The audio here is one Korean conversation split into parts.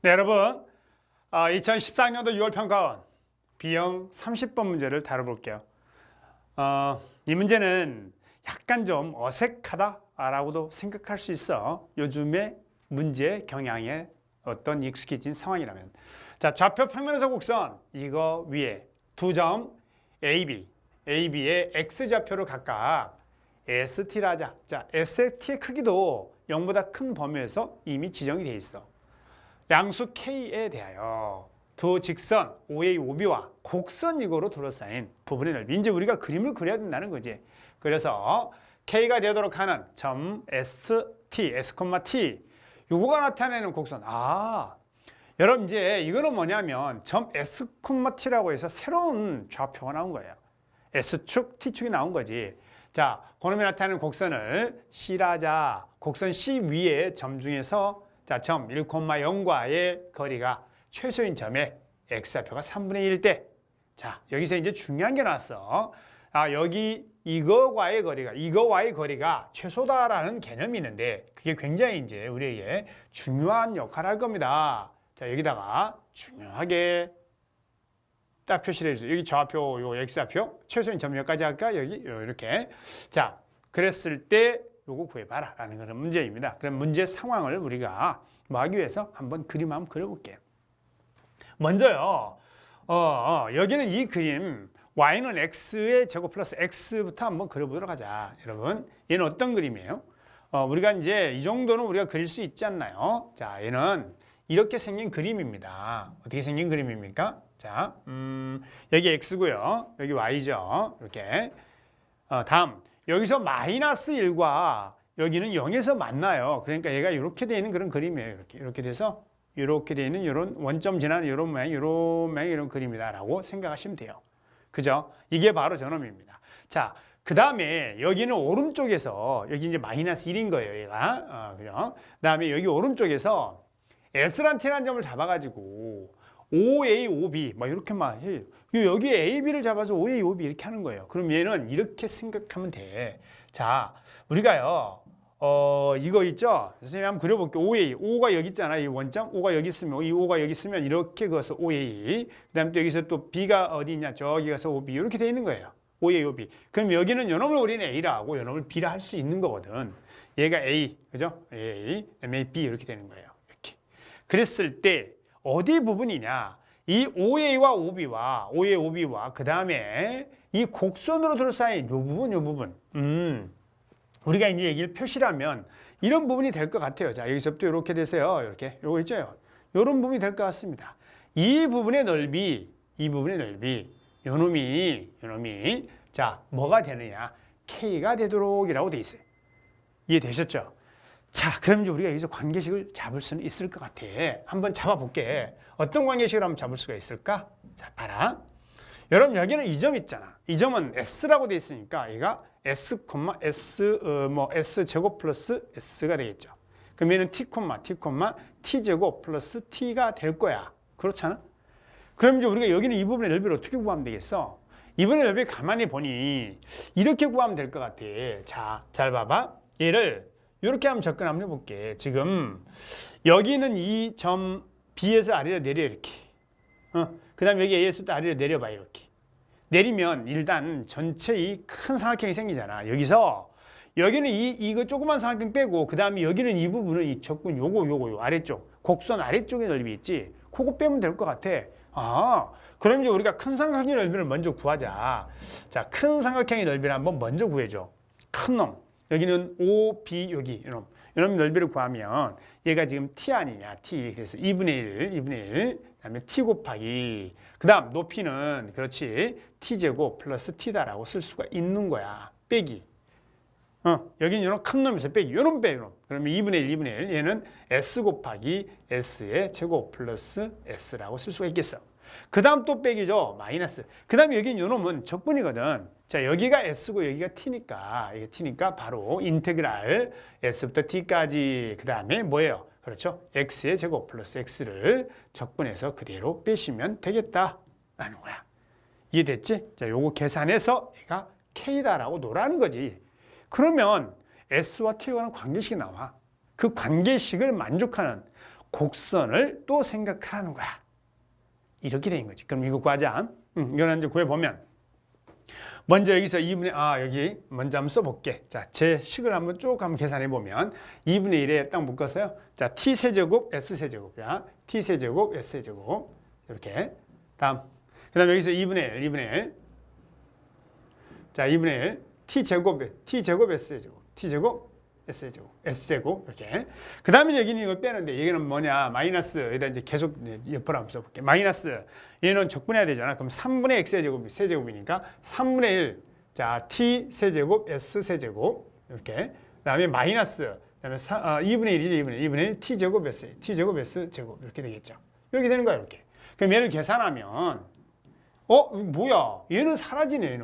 네, 여러분, 2014학년도 6월 평가원 B형 30번 문제를 다뤄볼게요. 이 문제는 약간 좀 어색하다라고도 생각할 수 있어. 요즘의 문제 경향에 어떤 익숙해진 상황이라면. 자, 좌표 평면에서 곡선 이거 위에 두 점 AB, AB의 X좌표를 각각 ST라 하자. 자, ST의 크기도 0보다 큰 범위에서 이미 지정이 되어 있어. 양수 K에 대하여 두 직선 OA, OB와 곡선 이거로 둘러싸인 부분의 넓이. 이제 우리가 그림을 그려야 된다는 거지. 그래서 K가 되도록 하는 점 ST, S,T 요거가 나타내는 곡선. 여러분 이제 이거는 뭐냐면 점 S,T라고 해서 새로운 좌표가 나온 거예요. S축, T축이 나온 거지. 자, 그놈에 나타내는 곡선을 C라자. 곡선 C 위에 점 중에서 자, 점 1,0과의 거리가 최소인 점의 X좌표가 3분의 1일 때. 자, 여기서 이제 중요한 게 나왔어. 여기 이거와의 거리가 최소다라는 개념이 있는데 그게 굉장히 이제 우리에게 중요한 역할을 할 겁니다. 자, 여기다가 중요하게 딱 표시를 해주세요. 여기 좌표, 요 X좌표, 최소인 점 몇까지 할까? 여기 이렇게. 자, 그랬을 때 요거 구해봐라 라는 그런 문제입니다. 그럼 문제 상황을 우리가 뭐 하기 위해서 한번 그림 한번 그려볼게요. 먼저요, 여기는 이 그림 y는 x의 제곱 플러스 x부터 한번 그려보도록 하자. 여러분, 얘는 어떤 그림이에요? 우리가 이제 이 정도는 우리가 그릴 수 있지 않나요? 자, 얘는 이렇게 생긴 그림입니다. 어떻게 생긴 그림입니까? 자, 여기 x고요. 여기 y죠. 이렇게. 다음. 여기서 마이너스 1과 여기는 0에서 만나요. 그러니까 얘가 이렇게 되어 있는 그런 그림이에요. 이렇게 돼서 이렇게 되어 있는 이런 원점 지나는 이런 모양, 이런 그림이다라고 생각하시면 돼요. 그죠? 이게 바로 저놈입니다. 자, 그 다음에 여기는 오른쪽에서 여기 이제 마이너스 1인 거예요. 얘가. 그죠? 그 다음에 여기 오른쪽에서 S란 T라는 점을 잡아가지고 OA, OB 막 이렇게만 해요. 여기 AB를 잡아서 OA, OB 이렇게 하는 거예요. 그럼 얘는 이렇게 생각하면 돼. 자, 우리가요, 이거 있죠? 선생님이 한번 그려볼게요. OA, O가 여기 있잖아. 이 원점, O가 여기 있으면, 이 O가 여기 있으면 이렇게 그어서 OA. 그 다음에 또 여기서 또 B가 어디 있냐? 저기 가서 OB. 이렇게 돼 있는 거예요. OA, OB. 그럼 여기는 요놈을 우리는 A라 하고 요놈을 B라 할 수 있는 거거든. 얘가 A, 그죠? A, MA, B 이렇게 되는 거예요. 이렇게. 그랬을 때 어디 부분이냐? 이 OA와 OB와 그 다음에 이 곡선으로 둘러싸인 요 부분. 우리가 이제 얘기를 표시를 하면 이런 부분이 될 것 같아요. 자, 여기서부터 이렇게 되세요. 이렇게. 요거 있죠? 요런 부분이 될 것 같습니다. 이 부분의 넓이, 요놈이, 자, 뭐가 되느냐? K가 되도록이라고 돼 있어요. 이해되셨죠? 자, 그럼 이제 우리가 여기서 관계식을 잡을 수는 있을 것 같아. 한번 잡아볼게. 어떤 관계식을 한번 잡을 수가 있을까? 자, 봐라. 여러분, 여기는 이 점 있잖아. 이 점은 S라고 돼 있으니까 얘가 S, S 제곱 플러스 S가 되겠죠. 그럼 얘는 T 제곱 플러스 T가 될 거야. 그렇잖아? 그럼 이제 우리가 여기는 이 부분의 넓이를 어떻게 구하면 되겠어? 이 부분의 넓이 가만히 보니 이렇게 구하면 될 것 같아. 자, 잘 봐봐. 얘를 이렇게 한번 접근 한번 해볼게. 지금 여기는 이 점 B에서 아래로 내려 이렇게. 그 다음에 여기 A에서 또 아래로 내려봐 이렇게. 내리면 일단 전체 이 큰 삼각형이 생기잖아. 여기는 이거 조그만 삼각형 빼고 그 다음에 여기는 이 부분은 이 접근 요거 아래쪽 곡선 아래쪽의 넓이 있지. 그거 빼면 될 것 같아. 그럼 이제 우리가 큰 삼각형의 넓이를 먼저 구하자. 자, 큰 삼각형의 넓이를 한번 먼저 구해줘. 큰 놈. 여기는 OB 여기 이놈 넓이를 구하면 얘가 지금 T 아니냐? T. 그래서 2분의 1. 그다음에 T 곱하기. 그다음 높이는 그렇지. T 제곱 플러스 T다라고 쓸 수가 있는 거야. 빼기. 여기는 이런 큰 놈에서 빼기. 요놈 빼. 그러면 2분의 1. 얘는 S 곱하기 S의 제곱 플러스 S라고 쓸 수가 있겠어. 그 다음 또 빼기죠. 마이너스. 그 다음에 여기는 요놈은 적분이거든. 자, 여기가 S고 여기가 T니까, 이게 T니까 바로 인테그랄 S부터 T까지 그 다음에 뭐예요? 그렇죠. X의 제곱 플러스 X를 적분해서 그대로 빼시면 되겠다라는 거야. 이해됐지? 자, 요거 계산해서 얘가 K다라고 놓으라는 거지. 그러면 S와 T와 관계식이 나와. 그 관계식을 만족하는 곡선을 또 생각하라는 거야. 이렇게 된 거지. 그럼 이거 구하자. 이거는 이제 구해보면 먼저 여기서 2분의 여기 먼저 한번 써볼게. 자, 제 식을 한번 쭉 한번 계산해 보면 2분의 1에 딱 묶었어요. 자, t 세제곱 s 세제곱이야. t 세제곱 s 세제곱 이렇게. 다음 그다음 여기서 2분의 1. 자, 2분의 1 t 제곱 s 세제곱 t 제곱 s 제곱 이렇게. 그다음에 여기는 이걸 빼는데 여기는 뭐냐? 마이너스. 여기다 이제 계속 옆으로 한번 써볼게. 마이너스. 얘는 적분해야 되잖아. 그럼 3분의 x 세제곱이니까 3분의 1. 자, t 세제곱 s 세제곱 이렇게. 그다음에 마이너스. 그다음에 2분의 1이죠. 2분의 1 t 제곱 s 제곱 이렇게 되겠죠. 이렇게 되는 거야 이렇게. 그럼 얘를 계산하면 뭐야? 얘는 사라지네.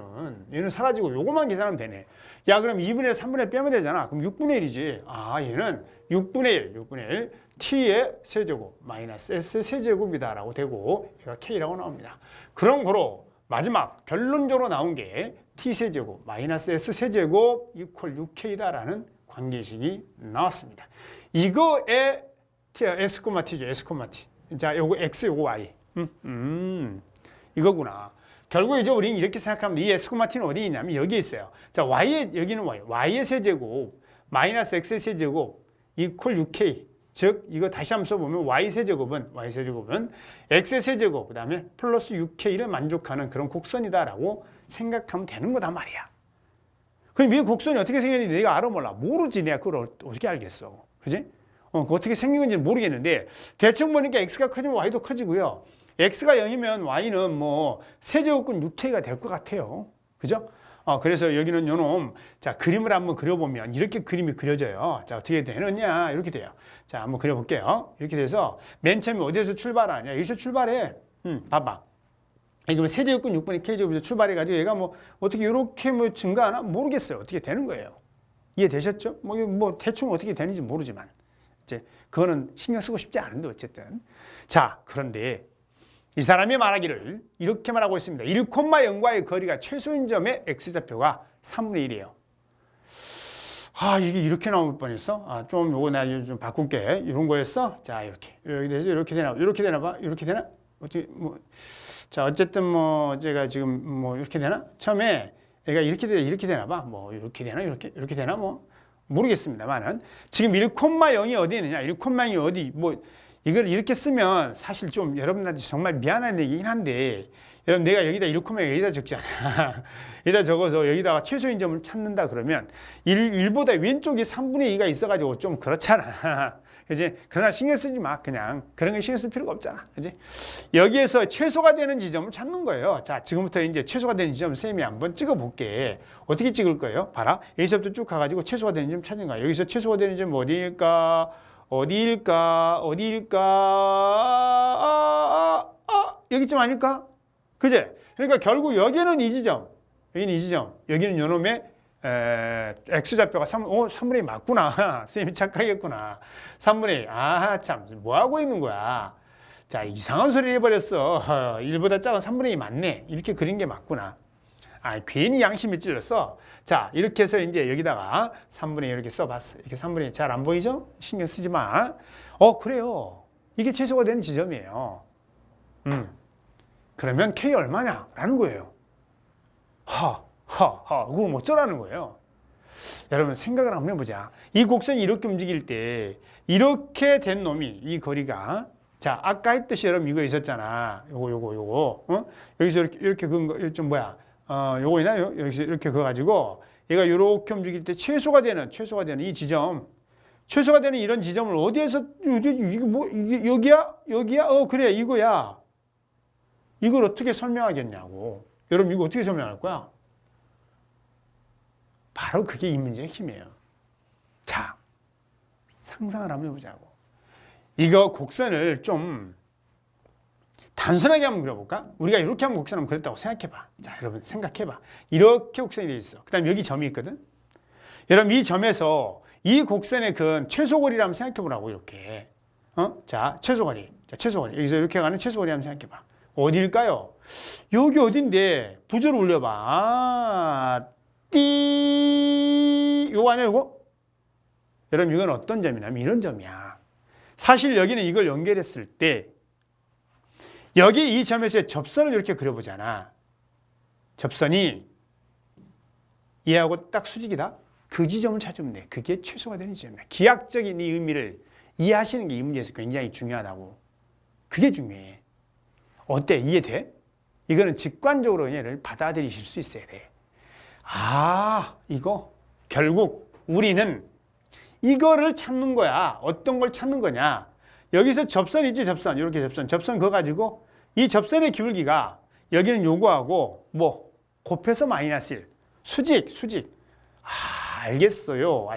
얘는 사라지고 요것만 계산하면 되네. 야, 그럼 2분의 3분의 빼면 되잖아. 그럼 6분의 1이지. 얘는 6분의 1 t의 세제곱 마이너스 s 세제곱이다라고 되고 얘가 k라고 나옵니다. 그런 거로 마지막 결론적으로 나온 게 t 세제곱 마이너스 s 세제곱 이퀄 6k다라는 관계식이 나왔습니다. 이거에 s, t죠. s, t. 자, 요거 x, 요거 y. 이거구나. 결국 이제 우리는 이렇게 생각하면 이 s, t는 어디 있냐면 여기 있어요. 자, 여기는 y의 세제곱 마이너스 x의 세제곱 이퀄 6k. 즉 이거 다시 한번 써보면 y 세제곱은 x의 세제곱 그 다음에 플러스 6k를 만족하는 그런 곡선이다라고 생각하면 되는 거단 말이야. 그럼 이 곡선이 어떻게 생겼는지 내가 알아 몰라? 모르지. 내가 그걸 어떻게 알겠어. 그지? 어떻게 생긴 건지 모르겠는데 대충 보니까 x가 커지면 y도 커지고요. x가 0이면 y는 뭐 세제곱근 6k가 될 것 같아요. 그죠? 그래서 여기는 요놈, 자, 그림을 한번 그려보면 이렇게 그림이 그려져요. 자, 어떻게 되느냐? 이렇게 돼요. 자, 한번 그려볼게요. 이렇게 돼서 맨 처음에 어디에서 출발하냐? 여기서 출발해. 봐봐. 이게 세제곱근 6분의 k제곱에서 출발해가지고 얘가 뭐 어떻게 이렇게 뭐 증가하나? 모르겠어요. 어떻게 되는 거예요. 이해되셨죠? 뭐 대충 어떻게 되는지 모르지만. 이제 그거는 신경 쓰고 싶지 않은데 어쨌든. 자, 그런데 이 사람이 말하기를 이렇게 말하고 있습니다. 1,0과의 거리가 최소인 점의 x좌표가 3분의 1이에요. 이게 이렇게 나올 뻔했어. 좀 요거 내가 좀 바꿀게. 이런 거였어. 자, 이렇게 되나? 이렇게 되나 봐. 이렇게 되나? 어떻게 자, 어쨌든 제가 지금 이렇게 되나? 처음에 얘가 이렇게 되나 봐. 이렇게 되나? 이렇게 되나? 모르겠습니다만은 지금 1,0이 어디 있느냐? 1,0이 어디 이걸 이렇게 쓰면 사실 좀 여러분한테 정말 미안한 얘기긴 한데 여러분 내가 여기다 1,0 여기다 적잖아. 여기다 적어서 여기다가 최소인 점을 찾는다 그러면 1보다 왼쪽이 3분의 2가 있어가지고 좀 그렇잖아. 그지? 그러나 신경 쓰지 마. 그냥 그런 거 신경 쓸 필요가 없잖아. 그지? 여기에서 최소가 되는 지점을 찾는 거예요. 자, 지금부터 이제 최소가 되는 지점 쌤이 한번 찍어볼게. 어떻게 찍을 거예요? 봐라. 여기서부터 쭉 가가지고 최소가 되는 지점 찾는 거야. 여기서 최소가 되는 지점 어디일까? 여기쯤 아닐까? 그제? 그러니까 결국 여기는 이 지점, 여기는 요놈의 x좌표가 3분의 2 맞구나. 쌤이 착각했구나. 3분의 2. 참, 뭐 하고 있는 거야? 자, 이상한 소리를 해버렸어. 1보다 작은 3분의 2 맞네. 이렇게 그린 게 맞구나. 괜히 양심이 찔렸어. 자, 이렇게 해서 이제 여기다가 3분의 2 이렇게 써봤어. 이렇게 3분의 2 잘 안 보이죠? 신경 쓰지 마. 그래요. 이게 최소가 되는 지점이에요. 그러면 K 얼마냐? 라는 거예요. 그럼 어쩌라는 거예요? 여러분 생각을 한번 해보자. 이 곡선이 이렇게 움직일 때 이렇게 된 놈이 이 거리가 자, 아까 했듯이 여러분 이거 있었잖아. 요거. 여기서 이렇게 그은 거, 좀 요거 있나요? 여기서 이렇게 그어가지고 얘가 이렇게 움직일 때 최소가 되는 이 지점, 최소가 되는 이런 지점을 어디에서 이게 여기야? 그래 이거야. 이걸 어떻게 설명하겠냐고. 여러분 이거 어떻게 설명할 거야? 바로 그게 이 문제의 핵심이에요. 자, 상상을 한번 해보자고. 이거 곡선을 좀 단순하게 한번 그려볼까? 우리가 이렇게 한번 곡선 한번 그렸다고 생각해봐. 자, 여러분 생각해봐. 이렇게 곡선이 돼 있어. 그 다음에 여기 점이 있거든. 여러분 이 점에서 이 곡선의 그 최소거리를 한번 생각해보라고 이렇게. 자, 최소거리. 여기서 이렇게 가는 최소거리 한번 생각해봐. 어디일까요? 여기 어딘데? 부조를 올려봐. 띠. 요거 아니야, 요거? 여러분 이건 어떤 점이냐면 이런 점이야. 사실 여기는 이걸 연결했을 때 여기 이 점에서의 접선을 이렇게 그려보잖아. 접선이 얘하고 딱 수직이다. 그 지점을 찾으면 돼. 그게 최소가 되는 지점이야. 기하학적인 이 의미를 이해하시는 게 이 문제에서 굉장히 중요하다고. 그게 중요해. 어때? 이해돼? 이거는 직관적으로 얘를 받아들이실 수 있어야 돼. 아, 이거 결국 우리는 이거를 찾는 거야. 어떤 걸 찾는 거냐? 여기서 접선 있지, 접선. 이렇게 접선 그거 가지고 이 접선의 기울기가 여기는 요거하고 뭐 곱해서 마이너스 1. 수직. 아, 알겠어요.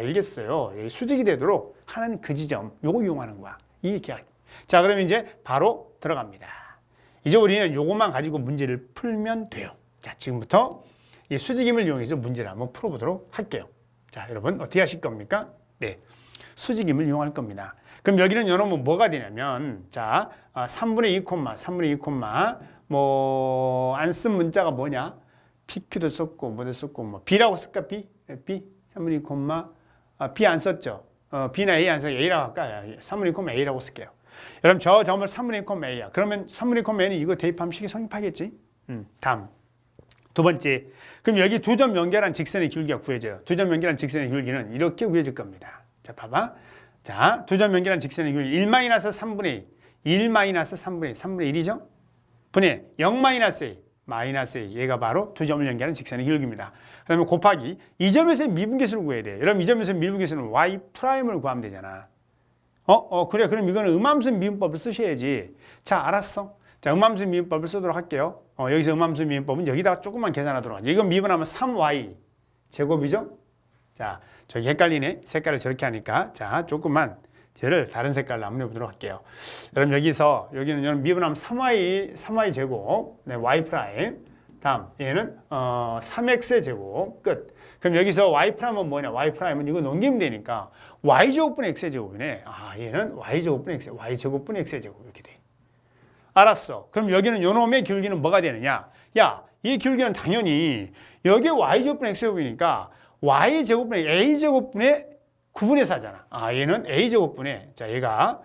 수직이 되도록 하는 그 지점. 요거 이용하는 거야. 이 계약. 자, 그러면 이제 바로 들어갑니다. 이제 우리는 요것만 가지고 문제를 풀면 돼요. 자, 지금부터 이 수직임을 이용해서 문제를 한번 풀어보도록 할게요. 자, 여러분 어떻게 하실 겁니까? 네, 수직임을 이용할 겁니다. 그럼 여기는 여러분 뭐가 되냐면, 자, 3분의 2, 3분의 2, 뭐 안 쓴 문자가 뭐냐? PQ도 썼고 뭐도 썼고 뭐 B라고 쓸까? B 3분의 2, B 안 썼죠? B나 A 안 써서 A라고 할까? 3분의 2, A라고 쓸게요. 여러분 저 점을 3분의 2, A야. 그러면 3분의 2, A는 이거 대입하면 식이 성립하겠지? 다음 두 번째, 그럼 여기 두 점 연결한 직선의 기울기가 구해져요. 두 점 연결한 직선의 기울기는 이렇게 구해질 겁니다. 자, 봐봐. 자, 두 점 연결한 직선의 기울기 1-3분의 2, 1-3분의 1이죠? 분의 0-A, 마이너스 A. 얘가 바로 두 점을 연결하는 직선의 기울기입니다. 그 다음에 곱하기 이 점에서 미분계수를 구해야 돼. 여러분 이 점에서 미분계수는 Y'을 구하면 되잖아. 그래. 그럼 이거는 음함수 미분법을 쓰셔야지. 자, 알았어. 자, 음함수 미분법을 쓰도록 할게요. 여기서 음함수 미분법은 여기다가 조금만 계산하도록 하죠. 이건 미분하면 3Y 제곱이죠? 자, 저기 헷갈리네. 색깔을 저렇게 하니까. 자, 조금만 쟤를 다른 색깔로 한번 해보도록 할게요. 여러분 여기는 여러분 미분하면 3Y 제곱, 네, Y 프라임. 다음 얘는 3X의 제곱 끝. 그럼 여기서 Y 프라임은 뭐냐? Y 프라임은 이거 넘기면 되니까 Y 제곱분의 X의 제곱이네. 아, 얘는 Y 제곱분의 X, Y 제곱분의 X의 제곱 이렇게 돼. 알았어. 그럼 여기는 요놈의 기울기는 뭐가 되느냐? 야, 이 기울기는 당연히 여기 Y 제곱분의 X 제곱이니까 Y 제곱분의 A 제곱분의 9분의 4잖아. 아, 얘는 A 제곱분의, 자, 얘가,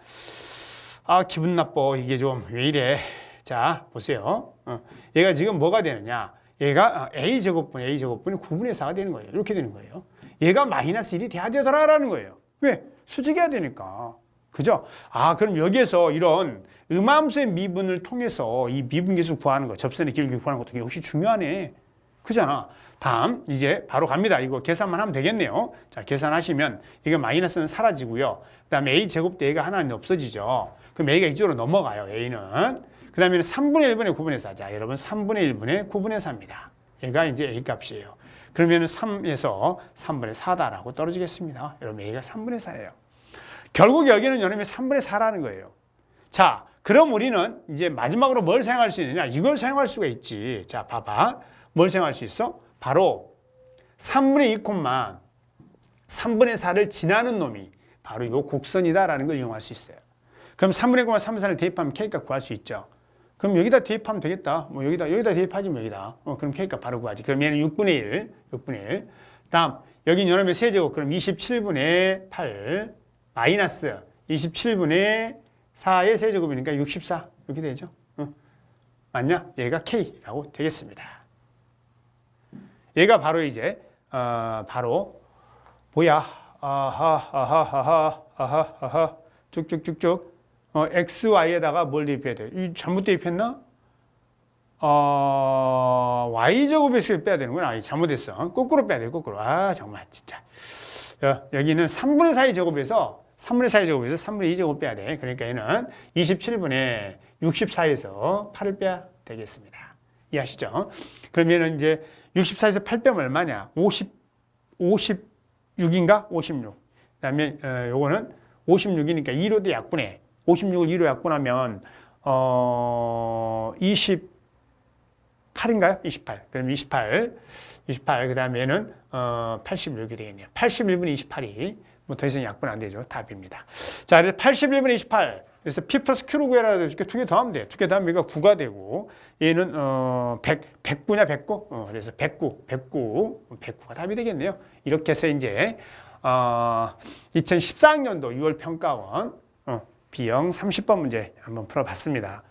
기분 나빠. 이게 좀 왜 이래. 자, 보세요. 얘가 지금 뭐가 되느냐. 얘가 A 제곱분의 9분의 4가 되는 거예요. 이렇게 되는 거예요. 얘가 마이너스 1이 돼야 되더라라는 거예요. 왜? 수직해야 되니까. 그죠? 아, 그럼 여기에서 이런 음함수의 미분을 통해서 이 미분계수 구하는 거, 접선의 기울기 구하는 것도 역시 중요하네. 그잖아. 다음 이제 바로 갑니다. 이거 계산만 하면 되겠네요. 자, 계산하시면 이거 마이너스는 사라지고요. 그 다음에 A 제곱 대 A가 하나는 없어지죠. 그럼 A가 이쪽으로 넘어가요. A는. 그 다음에 3분의 1분의 9분의 4. 자, 여러분 3분의 1분의 9분의 4입니다. 얘가 이제 A 값이에요. 그러면 3에서 3분의 4다라고 떨어지겠습니다. 여러분 A가 3분의 4예요. 결국 여기는 여러분이 3분의 4라는 거예요. 자, 그럼 우리는 이제 마지막으로 뭘 사용할 수 있느냐? 이걸 사용할 수가 있지. 자, 봐봐. 뭘 사용할 수 있어? 바로 3분의 2, 3분의 4를 지나는 놈이 바로 이 곡선이다라는 걸 이용할 수 있어요. 그럼 3분의 2, 3분의 4를 대입하면 K값 구할 수 있죠. 그럼 여기다 대입하면 되겠다. 뭐 여기다 대입하지 뭐 여기다. 그럼 K값 바로 구하지. 그럼 얘는 6분의 1. 다음 여긴 여름의 세제곱. 그럼 27분의 8 마이너스 27분의 4의 세제곱이니까 64 이렇게 되죠. 맞냐? 얘가 K라고 되겠습니다. 얘가 바로 이제 바로 뭐야? 쭉쭉쭉쭉 x, y에다가 뭘 대입해야 돼? 잘못 대입했나? y 제곱에서 빼야 되는구나. 잘못했어. 거꾸로 빼야 돼. 거꾸로. 아, 정말 진짜. 여기는 3분의 4의 제곱에서 3분의 2 제곱 빼야 돼. 그러니까 얘는 27분의 64에서 8을 빼야 되겠습니다. 이해하시죠? 그러면 이제 64에서 8 빼면 얼마냐? 56인가? 56. 그 다음에 요거는 56이니까 2로 돼 약분해. 56을 2로 약분하면 28인가요? 28. 그럼 28. 그 다음에 얘는 81 이렇게 되겠네요. 81분의 28이 뭐 더 이상 약분 안 되죠. 답입니다. 자, 그래서 81분의 28. 그래서 P 플러스 Q로 구해라. 이렇게 두 개 더하면 돼. 두 개 더하면 얘가 9가 되고, 얘는 109냐, 109? 그래서 109가 답이 되겠네요. 이렇게 해서 이제 2014학년도 6월 평가원 B형 30번 문제 한번 풀어봤습니다.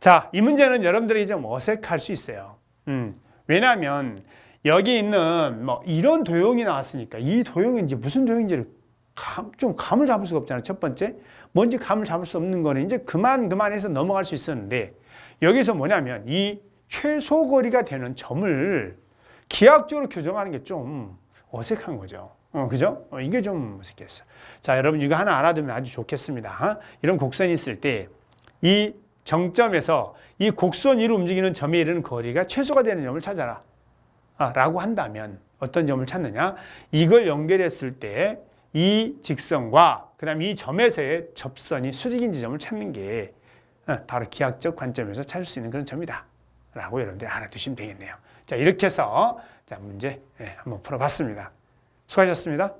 자, 이 문제는 여러분들이 좀 어색할 수 있어요. 왜냐하면 여기 있는 뭐 이런 도형이 나왔으니까 이 도형이 이제 무슨 도형인지를 좀 감을 잡을 수가 없잖아요. 첫 번째, 뭔지 감을 잡을 수 없는 거는 이제 그만해서 넘어갈 수 있었는데 여기서 뭐냐면 이 최소거리가 되는 점을 기하학적으로 규정하는 게 좀 어색한 거죠. 그죠? 이게 좀 어색했어. 자, 여러분 이거 하나 알아두면 아주 좋겠습니다. 이런 곡선이 있을 때 이 정점에서 이 곡선 위로 움직이는 점에 이르는 거리가 최소가 되는 점을 찾아라. 라고 한다면 어떤 점을 찾느냐? 이걸 연결했을 때 이 직선과 그 다음에 이 점에서의 접선이 수직인 지점을 찾는 게 바로 기하학적 관점에서 찾을 수 있는 그런 점이다. 라고 여러분들이 알아두시면 되겠네요. 자, 이렇게 해서 자, 문제 한번 풀어봤습니다. 수고하셨습니다.